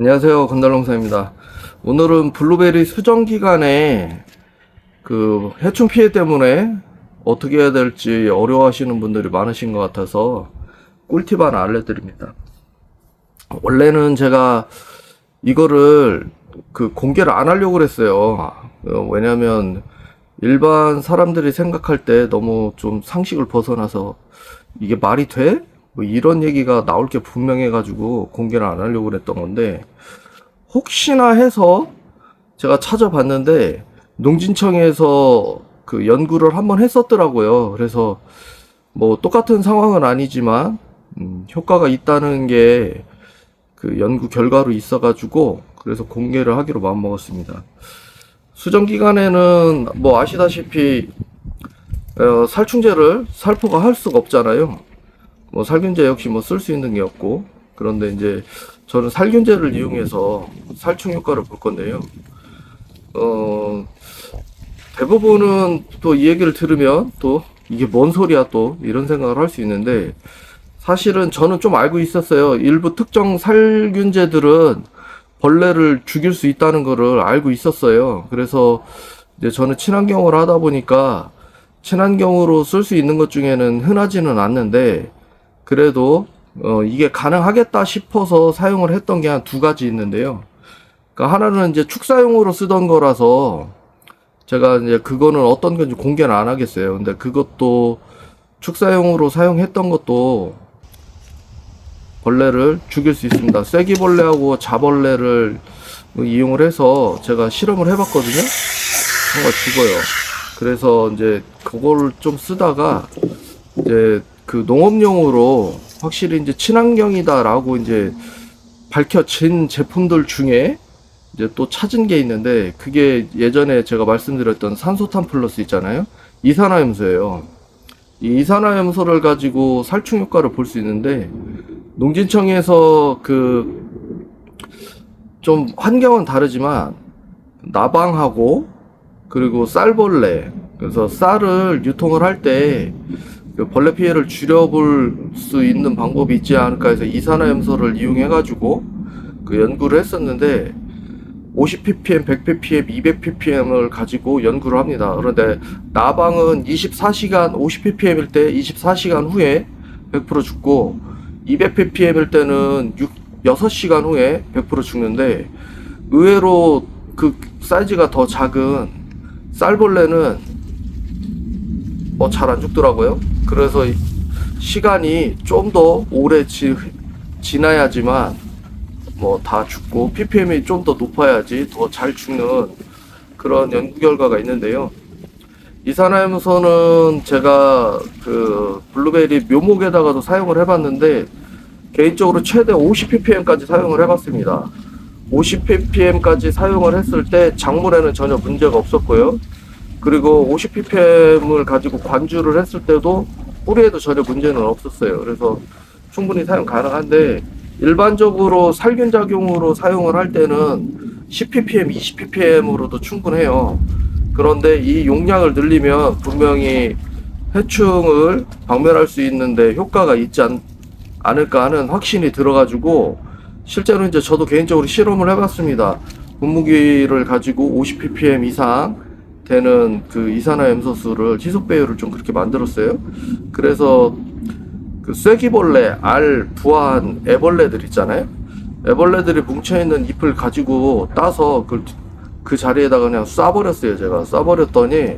안녕하세요. 건달농사입니다. 오늘은 블루베리 수정 기간에 그 해충 피해 때문에 어떻게 해야 될지 어려워하시는 분들이 많으신 것 같아서 꿀팁 하나 알려드립니다. 원래는 제가 이거를 공개를 안 하려고 그랬어요. 왜냐면 일반 사람들이 생각할 때 너무 좀 상식을 벗어나서 이게 말이 돼? 뭐 이런 얘기가 나올 게 분명해가지고 공개를 안 하려고 그랬던 건데, 혹시나 해서 제가 찾아봤는데 농진청에서 그 연구를 한번 했었더라고요. 그래서 뭐 똑같은 상황은 아니지만 효과가 있다는 게 그 연구 결과로 있어가지고 그래서 공개를 하기로 마음먹었습니다. 수정 기간에는 뭐 아시다시피 살충제를 살포가 할 수가 없잖아요. 뭐 살균제 역시 뭐 쓸 수 있는 게 없고, 그런데 이제 저는 살균제를 이용해서 살충 효과를 볼 건데요. 대부분은 또 이 얘기를 들으면 또 이게 뭔 소리야 또 이런 생각을 할 수 있는데, 사실은 저는 좀 알고 있었어요. 일부 특정 살균제들은 벌레를 죽일 수 있다는 거를 알고 있었어요. 그래서 이제 저는 친환경을 하다 보니까 친환경으로 쓸 수 있는 것 중에는 흔하지는 않는데, 그래도 이게 가능하겠다 싶어서 사용을 했던 게 한 두 가지 있는데요. 그러니까 하나는 이제 축사용으로 쓰던 거라서 제가 이제 그거는 어떤 건지 공개는 안 하겠어요. 근데 그것도 축사용으로 사용했던 것도 벌레를 죽일 수 있습니다. 쐐기벌레하고 자벌레를 이용을 해서 제가 실험을 해봤거든요. 정말 죽어요. 그래서 이제 그걸 좀 쓰다가 이제 그 농업용으로 확실히 이제 친환경이다라고 이제 밝혀진 제품들 중에 이제 또 찾은 게 있는데, 그게 예전에 제가 말씀드렸던 산소탄 플러스 있잖아요. 이산화염소예요. 이 이산화염소를 가지고 살충 효과를 볼 수 있는데, 농진청에서 좀 환경은 다르지만 나방하고 그리고 쌀벌레, 그래서 쌀을 유통을 할 때 벌레 피해를 줄여볼 수 있는 방법이 있지 않을까 해서 이산화염소를 이용해가지고 그 연구를 했었는데, 50ppm, 100ppm, 200ppm을 가지고 연구를 합니다. 그런데 나방은 24시간, 50ppm일 때 24시간 후에 100% 죽고, 200ppm일 때는 6시간 후에 100% 죽는데, 의외로 그 사이즈가 더 작은 쌀벌레는 잘 안 죽더라고요. 그래서 시간이 좀 더 오래 지나야지만 뭐 다 죽고, ppm이 좀 더 높아야지 더 잘 죽는 그런 연구 결과가 있는데요. 이산화염소는 제가 그 블루베리 묘목에다가도 사용을 해봤는데, 개인적으로 최대 50ppm까지 사용을 해봤습니다. 50ppm까지 사용을 했을 때 작물에는 전혀 문제가 없었고요. 그리고 50ppm을 가지고 관주를 했을 때도 뿌리에도 전혀 문제는 없었어요. 그래서 충분히 사용 가능한데, 일반적으로 살균작용으로 사용을 할 때는 10ppm, 20ppm으로도 충분해요. 그런데 이 용량을 늘리면 분명히 해충을 박멸할 수 있는데 효과가 있지 않을까 하는 확신이 들어가지고, 실제로 이제 저도 개인적으로 실험을 해봤습니다. 분무기를 가지고 50ppm 이상 되는 그 이산화염소수를, 희석 배율을 좀 그렇게 만들었어요. 그래서 그 쐐기벌레, 알, 부화한 애벌레들 있잖아요. 애벌레들이 뭉쳐있는 잎을 가지고 따서 그 자리에다가 그냥 쏴버렸어요. 제가 쏴버렸더니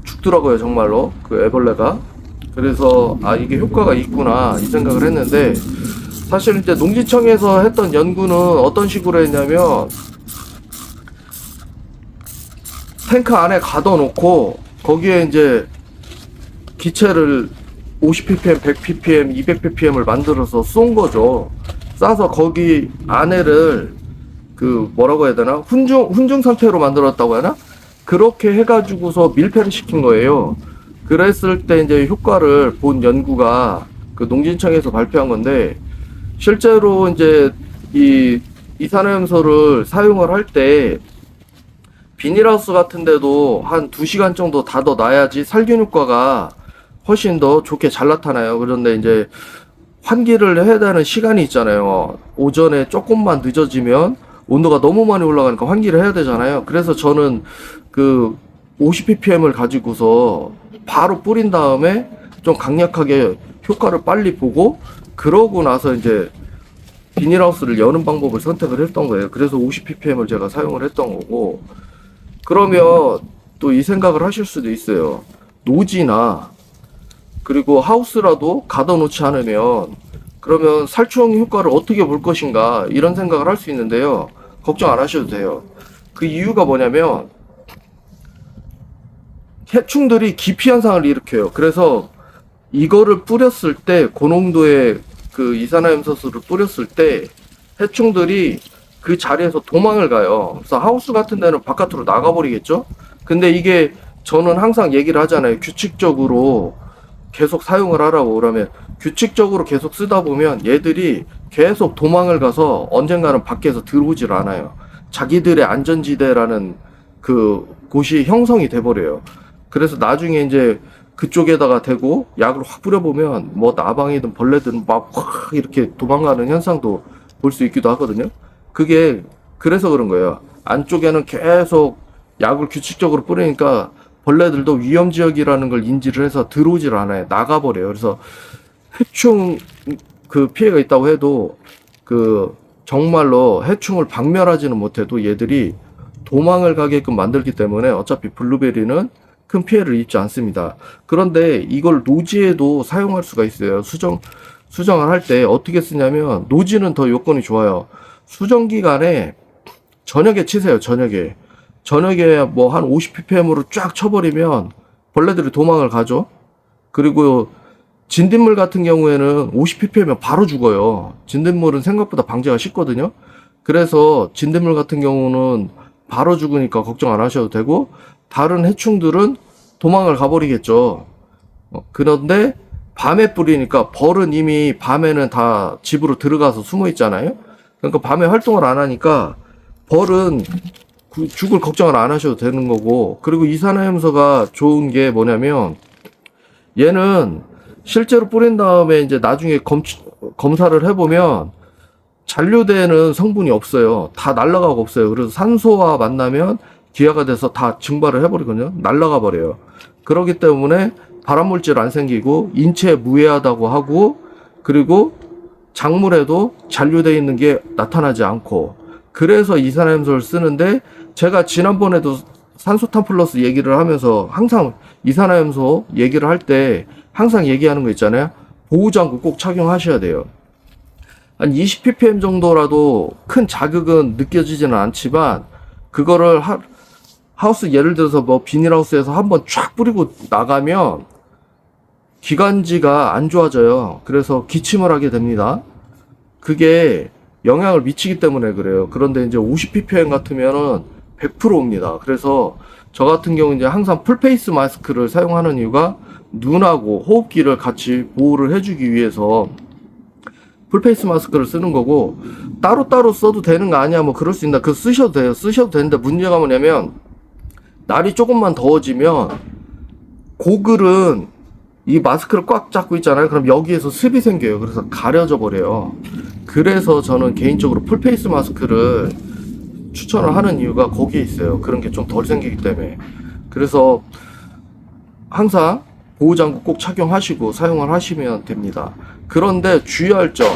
죽더라고요, 정말로 그 애벌레가. 그래서 이게 효과가 있구나 이 생각을 했는데, 사실 이제 농지청에서 했던 연구는 어떤 식으로 했냐면, 탱크 안에 가둬놓고 거기에 이제 기체를 50ppm, 100ppm, 200ppm을 만들어서 쏜 거죠. 쏴서 거기 안에를 뭐라고 해야 되나? 훈중 상태로 만들었다고 해야 하나? 그렇게 해가지고서 밀폐를 시킨 거예요. 그랬을 때 이제 효과를 본 연구가 그 농진청에서 발표한 건데, 실제로 이제 이 이산화염소를 사용을 할 때 비닐하우스 같은 데도 한 2시간 정도 닫아 놔야지 살균 효과가 훨씬 더 좋게 잘 나타나요. 그런데 이제 환기를 해야 되는 시간이 있잖아요. 오전에 조금만 늦어지면 온도가 너무 많이 올라가니까 환기를 해야 되잖아요. 그래서 저는 그 50ppm을 가지고서 바로 뿌린 다음에 좀 강력하게 효과를 빨리 보고, 그러고 나서 이제 비닐하우스를 여는 방법을 선택을 했던 거예요. 그래서 50ppm을 제가 사용을 했던 거고. 그러면 또 이 생각을 하실 수도 있어요. 노지나 그리고 하우스라도 가둬놓지 않으면 그러면 살충 효과를 어떻게 볼 것인가, 이런 생각을 할 수 있는데요. 걱정 안 하셔도 돼요. 그 이유가 뭐냐면 해충들이 기피 현상을 일으켜요. 그래서 이거를 뿌렸을 때, 고농도의 그 이산화염소수를 뿌렸을 때 해충들이 그 자리에서 도망을 가요. 그래서 하우스 같은 데는 바깥으로 나가버리겠죠. 근데 이게 저는 항상 얘기를 하잖아요. 규칙적으로 계속 사용을 하라고. 그러면 규칙적으로 계속 쓰다 보면 얘들이 계속 도망을 가서 언젠가는 밖에서 들어오질 않아요. 자기들의 안전지대라는 그 곳이 형성이 돼버려요. 그래서 나중에 이제 그쪽에다가 대고 약을 확 뿌려보면 뭐 나방이든 벌레든 막 확 이렇게 도망가는 현상도 볼 수 있기도 하거든요. 그게 그래서 그런 거예요. 안쪽에는 계속 약을 규칙적으로 뿌리니까 벌레들도 위험 지역이라는 걸 인지를 해서 들어오질 않아요. 나가버려요. 그래서 해충 그 피해가 있다고 해도 그 정말로 해충을 박멸하지는 못해도 얘들이 도망을 가게끔 만들기 때문에 어차피 블루베리는 큰 피해를 입지 않습니다. 그런데 이걸 노지에도 사용할 수가 있어요. 수정을 할 때 어떻게 쓰냐면, 노지는 더 요건이 좋아요. 수정 기간에 저녁에 치세요. 저녁에 뭐 한 50ppm으로 쫙 쳐버리면 벌레들이 도망을 가죠. 그리고 진딧물 같은 경우에는 50ppm이면 바로 죽어요. 진딧물은 생각보다 방제가 쉽거든요. 그래서 진딧물 같은 경우는 바로 죽으니까 걱정 안 하셔도 되고, 다른 해충들은 도망을 가버리겠죠. 그런데 밤에 뿌리니까 벌은 이미 밤에는 다 집으로 들어가서 숨어 있잖아요. 그러니까 밤에 활동을 안 하니까 벌은 죽을 걱정을 안 하셔도 되는 거고. 그리고 이산화염소가 좋은 게 뭐냐면, 얘는 실제로 뿌린 다음에 이제 나중에 검사를 해보면 잔류되는 성분이 없어요. 다 날아가고 없어요. 그래서 산소와 만나면 기화가 돼서 다 증발을 해버리거든요. 날아가 버려요. 그렇기 때문에 발암물질 안 생기고 인체에 무해하다고 하고, 그리고 작물에도 잔류되어 있는 게 나타나지 않고, 그래서 이산화염소를 쓰는데, 제가 지난번에도 산소탄 플러스 얘기를 하면서 항상 이산화염소 얘기를 할 때 항상 얘기하는 거 있잖아요. 보호장구 꼭 착용하셔야 돼요. 한 20ppm 정도라도 큰 자극은 느껴지지는 않지만, 그거를 하우스 예를 들어서 뭐 비닐하우스에서 한번 쫙 뿌리고 나가면 기관지가 안 좋아져요. 그래서 기침을 하게 됩니다. 그게 영향을 미치기 때문에 그래요. 그런데 이제 50ppm 같으면은 100% 옵니다. 그래서 저 같은 경우 이제 항상 풀페이스 마스크를 사용하는 이유가 눈하고 호흡기를 같이 보호를 해주기 위해서 풀페이스 마스크를 쓰는 거고, 따로따로 써도 되는 거 아니야 뭐 그럴 수 있나. 그거 쓰셔도 돼요. 쓰셔도 되는데 문제가 뭐냐면, 날이 조금만 더워지면 고글은 이 마스크를 꽉 잡고 있잖아요. 그럼 여기에서 습이 생겨요. 그래서 가려져 버려요. 그래서 저는 개인적으로 풀페이스 마스크를 추천을 하는 이유가 거기에 있어요. 그런 게 좀 덜 생기기 때문에. 그래서 항상 보호장구 꼭 착용하시고 사용을 하시면 됩니다. 그런데 주의할 점,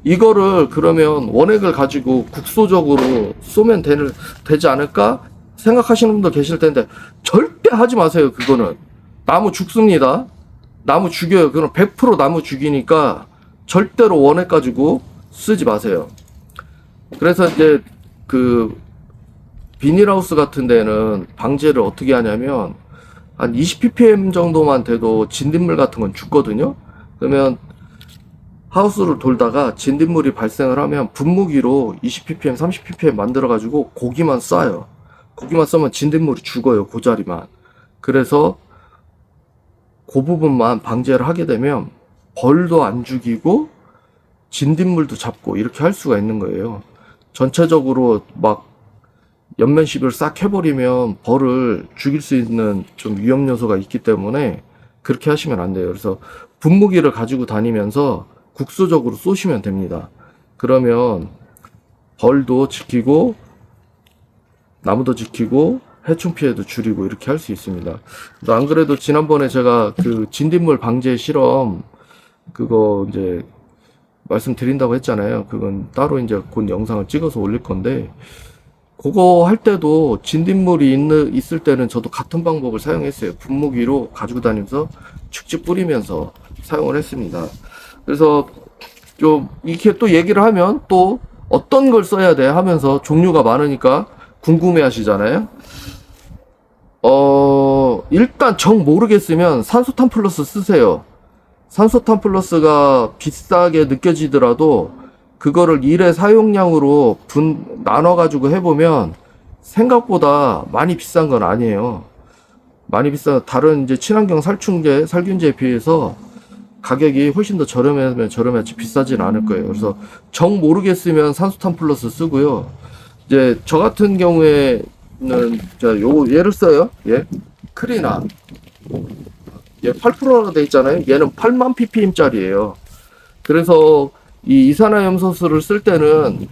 이거를 그러면 원액을 가지고 국소적으로 쏘면 되지 않을까 생각하시는 분들 계실 텐데, 절대 하지 마세요. 그거는 나무 죽습니다. 나무 죽여요. 그건 100% 나무 죽이니까 절대로 원액 가지고 쓰지 마세요. 그래서 이제 그 비닐하우스 같은 데는 방제를 어떻게 하냐면, 한 20ppm 정도만 돼도 진딧물 같은 건 죽거든요. 그러면 하우스를 돌다가 진딧물이 발생을 하면 분무기로 20ppm, 30ppm 만들어 가지고 고기만 쏴요. 고기만 쏘면 진딧물이 죽어요. 그 자리만. 그래서 그 부분만 방제를 하게 되면 벌도 안 죽이고 진딧물도 잡고 이렇게 할 수가 있는 거예요. 전체적으로 막 연면 시비를 싹 해버리면 벌을 죽일 수 있는 좀 위험 요소가 있기 때문에 그렇게 하시면 안 돼요. 그래서 분무기를 가지고 다니면서 국수적으로 쏘시면 됩니다. 그러면 벌도 지키고 나무도 지키고 해충 피해도 줄이고 이렇게 할 수 있습니다. 안 그래도 지난번에 제가 그 진딧물 방제 실험 그거 이제 말씀드린다고 했잖아요. 그건 따로 이제 곧 영상을 찍어서 올릴 건데, 그거 할 때도 진딧물이 있을 때는 저도 같은 방법을 사용했어요. 분무기로 가지고 다니면서 축지 뿌리면서 사용을 했습니다. 그래서 좀 이렇게 또 얘기를 하면 또 어떤 걸 써야 돼 하면서 종류가 많으니까 궁금해 하시잖아요. 일단 정 모르겠으면 산소탄 플러스 쓰세요. 산소탄 플러스가 비싸게 느껴지더라도 그거를 일회 사용량으로 나눠가지고 해보면 생각보다 많이 비싼 건 아니에요. 많이 다른 이제 친환경 살충제, 살균제에 비해서 가격이 훨씬 더 저렴하면 저렴하지 비싸진 않을 거예요. 그래서 정 모르겠으면 산소탄 플러스 쓰고요. 이제 저 같은 경우에는 요 얘를 써요. 예, 크리나. 얘 8%로 돼 있잖아요. 얘는 8만 ppm짜리예요. 그래서 이 이산화염소수를 쓸 때는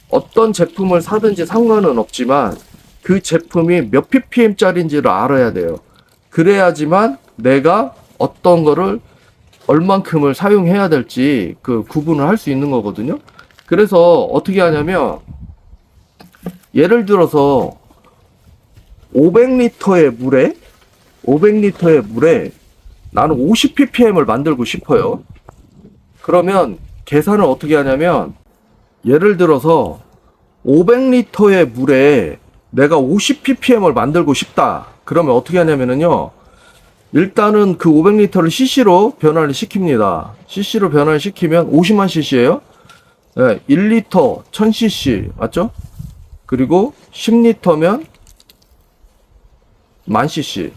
어떤 제품을 사든지 상관은 없지만 그 제품이 몇 ppm짜리인지를 알아야 돼요. 그래야지만 내가 어떤 거를 얼만큼을 사용해야 될지 그 구분을 할 수 있는 거거든요. 그래서 어떻게 하냐면 예를 들어서 500리터의 물에 나는 50ppm을 만들고 싶어요. 그러면 계산을 어떻게 하냐면 예를 들어서 500리터의 물에 내가 50ppm을 만들고 싶다. 그러면 어떻게 하냐면요. 일단은 그 500리터를 cc로 변화를 시킵니다. cc로 변화를 시키면 50만 cc예요. 네, 1리터 1000cc 맞죠? 그리고 10리터면 10,000cc.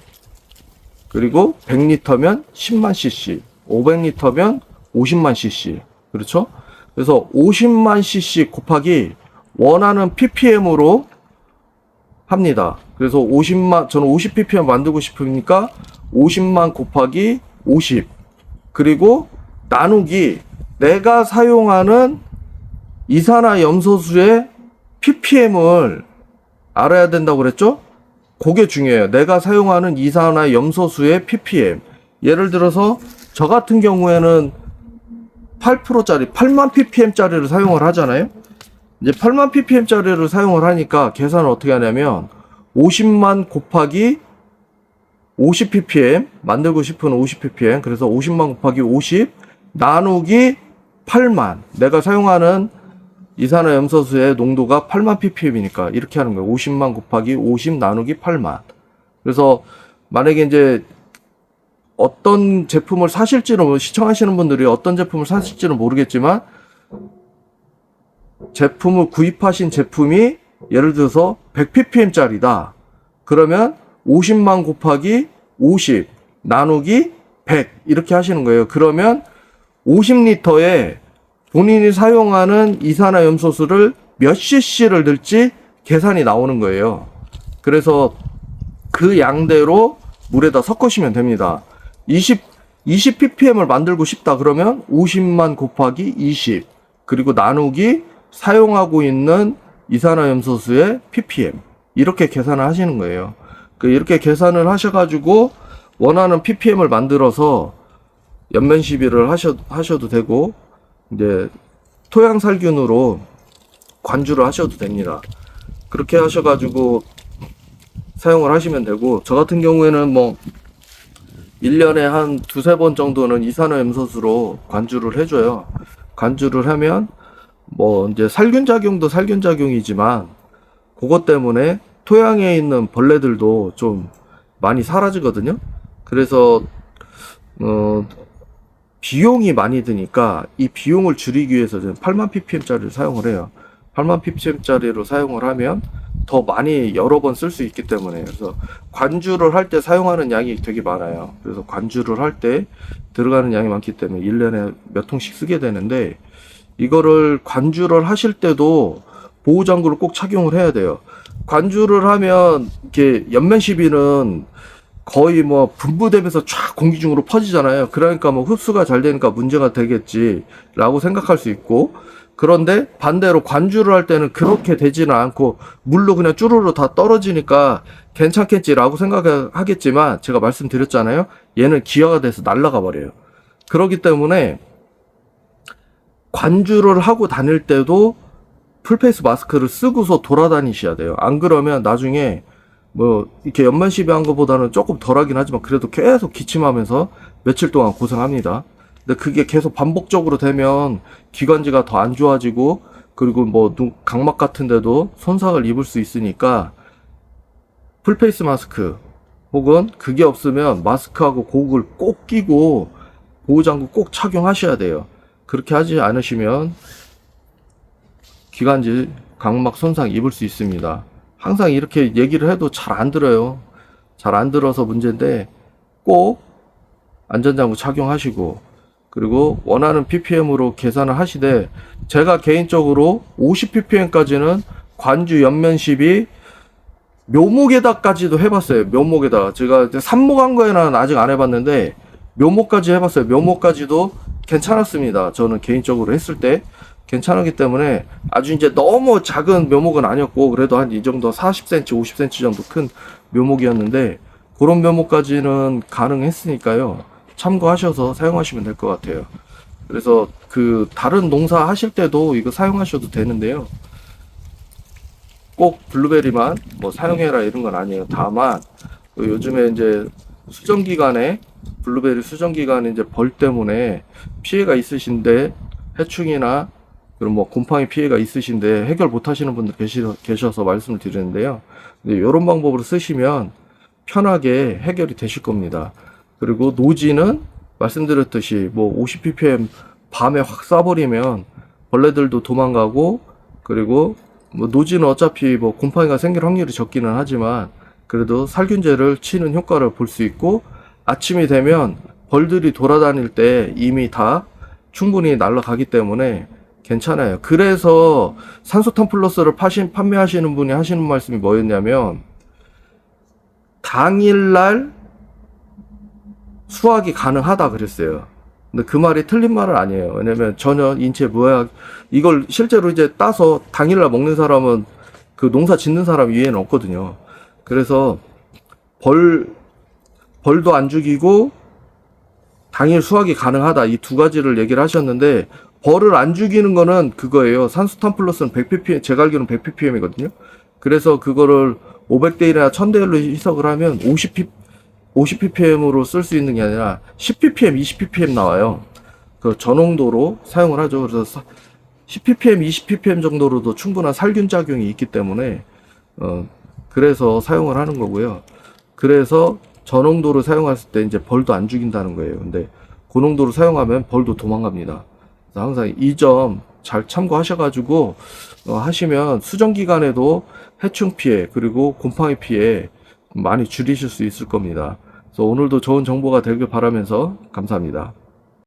그리고 100리터면 10만 cc. 500리터면 50만 cc. 그렇죠? 그래서 50만 cc 곱하기 원하는 ppm으로 합니다. 그래서 저는 50ppm 만들고 싶으니까 50만 곱하기 50. 그리고 나누기 내가 사용하는 이산화염소수의 ppm을 알아야 된다고 그랬죠? 그게 중요해요. 내가 사용하는 이산화염소수의 ppm. 예를 들어서 저 같은 경우에는 8%짜리 8만 ppm짜리를 사용을 하잖아요. 이제 8만 ppm짜리를 사용을 하니까 계산을 어떻게 하냐면 50만 곱하기 50ppm 만들고 싶은 50ppm 그래서 50만 곱하기 50 나누기 8만 내가 사용하는 이산화염소수의 농도가 8만 ppm이니까 이렇게 하는 거예요. 50만 곱하기 50 나누기 8만. 그래서 만약에 이제 어떤 제품을 사실지는 시청하시는 분들이 어떤 제품을 사실지는 모르겠지만 제품을 구입하신 제품이 예를 들어서 100ppm짜리다. 그러면 50만 곱하기 50 나누기 100 이렇게 하시는 거예요. 그러면 50리터에 본인이 사용하는 이산화염소수를 몇 cc를 넣을지 계산이 나오는 거예요. 그래서 그 양대로 물에다 섞으시면 됩니다. 20ppm을 만들고 싶다 그러면 50만 곱하기 20 그리고 나누기 사용하고 있는 이산화염소수의 ppm 이렇게 계산을 하시는 거예요. 이렇게 계산을 하셔가지고 원하는 ppm을 만들어서 연면 시비를 하셔도 되고 이제 토양살균으로 관주를 하셔도 됩니다. 그렇게 하셔가지고 사용을 하시면 되고 저 같은 경우에는 뭐 1년에 한 두세 번 정도는 이산화염소수로 관주를 해줘요. 관주를 하면 뭐 이제 살균작용도 살균작용이지만 그것 때문에 토양에 있는 벌레들도 좀 많이 사라지거든요. 그래서 비용이 많이 드니까 이 비용을 줄이기 위해서 저는 8만 ppm짜리를 사용을 해요. 8만 ppm짜리로 사용을 하면 더 많이 여러 번 쓸 수 있기 때문에 그래서 관주를 할 때 사용하는 양이 되게 많아요. 그래서 관주를 할 때 들어가는 양이 많기 때문에 1년에 몇 통씩 쓰게 되는데 이거를 관주를 하실 때도 보호장구를 꼭 착용을 해야 돼요. 관주를 하면 이렇게 연면 시비는 거의 뭐 분부되면서 쫙 공기 중으로 퍼지잖아요. 그러니까 뭐 흡수가 잘 되니까 문제가 되겠지라고 생각할 수 있고, 그런데 반대로 관주를 할 때는 그렇게 되지는 않고 물로 그냥 쭈루루 다 떨어지니까 괜찮겠지라고 생각하겠지만, 제가 말씀드렸잖아요. 얘는 기화가 돼서 날아가 버려요. 그렇기 때문에 관주를 하고 다닐 때도 풀페이스 마스크를 쓰고서 돌아다니셔야 돼요. 안 그러면 나중에 뭐 이렇게 연면시비한 것보다는 조금 덜하긴 하지만 그래도 계속 기침하면서 며칠 동안 고생합니다. 근데 그게 계속 반복적으로 되면 기관지가 더 안 좋아지고, 그리고 뭐 각막 같은 데도 손상을 입을 수 있으니까 풀페이스 마스크 혹은 그게 없으면 마스크하고 고글을 꼭 끼고 보호장구 꼭 착용하셔야 돼요. 그렇게 하지 않으시면 기관지 각막 손상 입을 수 있습니다. 항상 이렇게 얘기를 해도 잘 안 들어요. 잘 안 들어서 문제인데 꼭 안전장구 착용하시고, 그리고 원하는 ppm으로 계산을 하시되, 제가 개인적으로 50ppm까지는 관주 연면십이 묘목에다까지도 해봤어요. 묘목에다 제가 이제 삽목한 거에는 아직 안 해봤는데 묘목까지 해봤어요. 묘목까지도 괜찮았습니다. 저는 개인적으로 했을 때 괜찮았기 때문에, 아주 이제 너무 작은 묘목은 아니었고 그래도 한 이 정도 40cm, 50cm 정도 큰 묘목이었는데 그런 묘목까지는 가능했으니까요. 참고하셔서 사용하시면 될 것 같아요. 그래서 그 다른 농사 하실 때도 이거 사용하셔도 되는데요. 꼭 블루베리만 뭐 사용해라 이런 건 아니에요. 다만 요즘에 이제 수정기간에 블루베리 수정기간에 이제 벌 때문에 피해가 있으신데, 해충이나 그런 뭐 곰팡이 피해가 있으신데 해결 못 하시는 분들 계셔서 말씀을 드리는데요. 이런 방법으로 쓰시면 편하게 해결이 되실 겁니다. 그리고 노지는 말씀드렸듯이 뭐 50ppm 밤에 확 쏴버리면 벌레들도 도망가고, 그리고 뭐 노지는 어차피 뭐 곰팡이가 생길 확률이 적기는 하지만 그래도 살균제를 치는 효과를 볼 수 있고, 아침이 되면 벌들이 돌아다닐 때 이미 다 충분히 날아가기 때문에 괜찮아요. 그래서 산소탄 플러스를 판매하시는 분이 하시는 말씀이 뭐였냐면, 당일날 수확이 가능하다 그랬어요. 근데 그 말이 틀린 말은 아니에요. 왜냐면 전혀 인체 무해악, 이걸 실제로 이제 따서 당일날 먹는 사람은 그 농사 짓는 사람 이외에는 없거든요. 그래서 벌도 안 죽이고 당일 수확이 가능하다, 이 두 가지를 얘기를 하셨는데, 벌을 안 죽이는 거는 그거예요. 산소탄 플러스는 100ppm, 제가 알기로는 100ppm이거든요. 그래서 그거를 500대 1이나 1000대 1로 희석을 하면 50ppm으로 쓸 수 있는 게 아니라 10ppm, 20ppm 나와요. 그 저농도로 사용을 하죠. 그래서 10ppm, 20ppm 정도로도 충분한 살균 작용이 있기 때문에 그래서 사용을 하는 거고요. 그래서 저농도로 사용했을 때 이제 벌도 안 죽인다는 거예요. 근데 고농도로 사용하면 벌도 도망갑니다. 그래서 항상 이 점 잘 참고하셔가지고 하시면 수정 기간에도 해충 피해 그리고 곰팡이 피해 많이 줄이실 수 있을 겁니다. 그래서 오늘도 좋은 정보가 되길 바라면서 감사합니다.